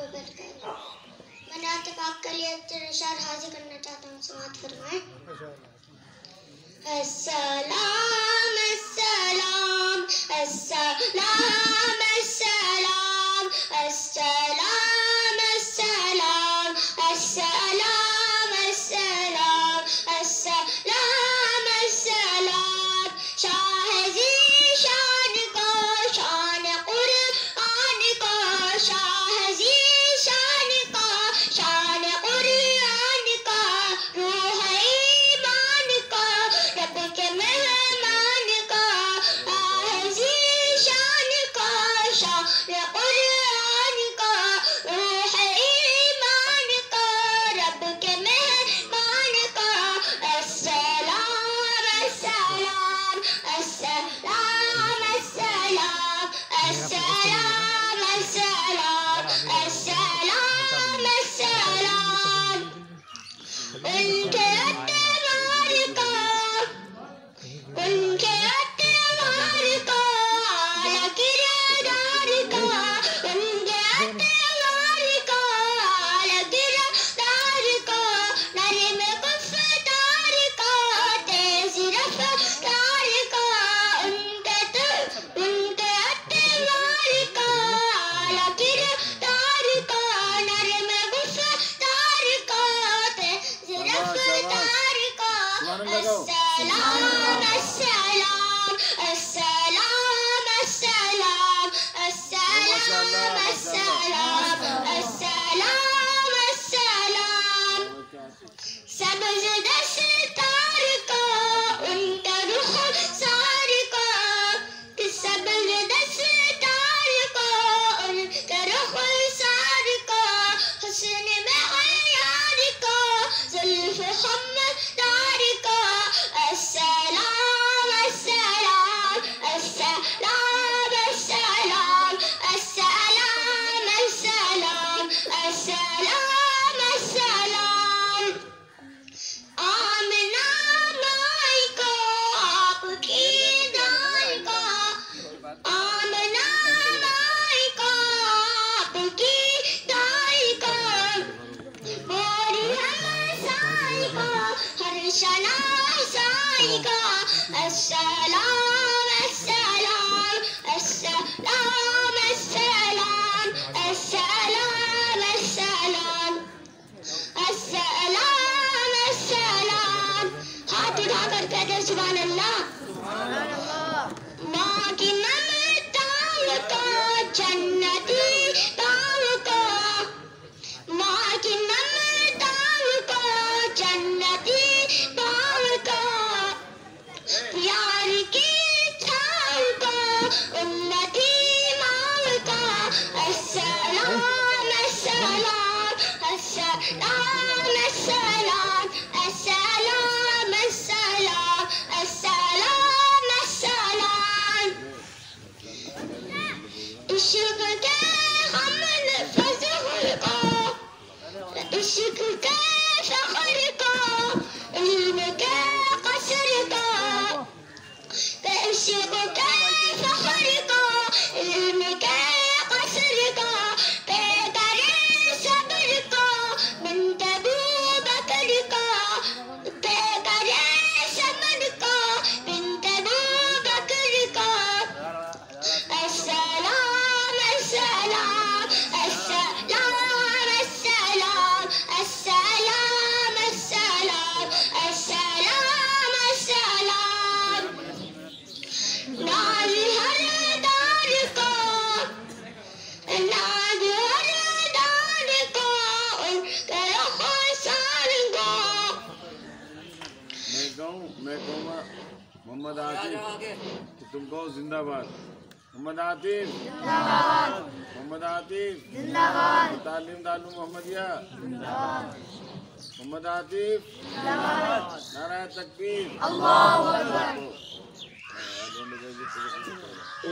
वबरकातुहू। मैं नात पाक के लिए तेरे शार हाजिर करना चाहता हूँ, समाअत फरमाएं। अस्सलाम अस्सलाम अस्सलाम अस्सलाम अस्सलाम अस्सलाम अस्सलाम अस्सलाम अस्सलाम अस्सलाम। शाह ज़ीशान को शान कुरआन को, शाह ज़ीशान को शान कुरआन को, रूह ईमान को रब के मेहमान को, शाह ज़ीशान को शान कुरआन को, रूह ईमान को रब के मेहमान को। अस्सलाम अस्सलाम अस्सलाम अस्सलाम अस्सलाम अस्सलाम अस्सलाम अस्सलाम। उनके अत्वार को उनके अत्वार को आला किरदार को, उनके अत्वार को आला किरदार को, नरम गुफ्तार को तेज रफ्तार को, उनके अत्वार को आला किरदार को, नरम गुफ्तार को तेज रफ्तार को। अस्सलाम अस्सलाम अस्सलाम अस्सलाम अस्सलाम अस्सलाम अस्सलाम अस्सलाम। सब्ज़ दस्तार को उनका रुख़सार को, सब्ज़ दस्तार को उनका रुख़सार को, हुस्न मअयार को ज़ुल्फ़ ख़म्दार को। अस्सलाम अस्सलाम अस्सलाम अस्सलाम अस्सलाम अस्सलाम अस्सलाम अस्सलाम। आमना माई को आपकी दाई को, आमना माई को आपकी दाई को, मोरी हमसाई को हर शनासाई को। अस्सलाम अस्सलाम अस्सलाम अस्सलाम अस्सलाम अस्सलाम अस्सलाम अस्सलाम। हाथ उठाकर कहते सुभान अल्लाह। माँ की ममताओं को जन्नती पाँव को, माँ की ममताओं को जन्नती पाँव को, प्यार की छाँव को उम्मती माँव को। अस्सलाम अस्सलाम अस्सलाम अस्सलाम अस्सलाम अस्सलाम अस्सलाम अस्सलाम। इश्क के हमन फज़ल को, इश्क के फ़ख्र को, इल्म के क़स्र को, इश्क के फ़ख्र को, इल्म के क़स्र को, पेकरे सब्र को, बिन्त अबू बकर को, पेकरे सब्र को, बिन्त अबू बकर को। अस्सलाम अस्सलाम अस्सलाम अस्सलाम अस्सलाम अस्सलाम अस्सलाम अस्सलाम। नाज हर दार को, नाज हर दार को उनके खुशान को। मैं कहूँगा मोहम्मद आतिफ, तुम कहो जिंदाबाद। मोहम्मद आतिफ जिंदाबाद, मोहम्मद आतिफ जिंदाबाद, तालीम दारुल मोहम्मदिया जिंदाबाद, मोहम्मद आतिफ जिंदाबाद, नारा तकबीर, अल्लाहु अकबर।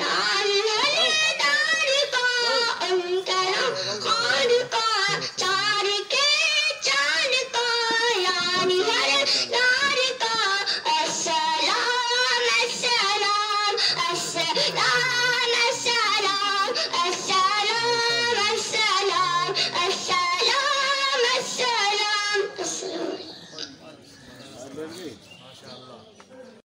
नाज हर दार को उनका खान को, चार के चान को यानी हर दार को। अस्सलाम अस्सलाम अस्सलाम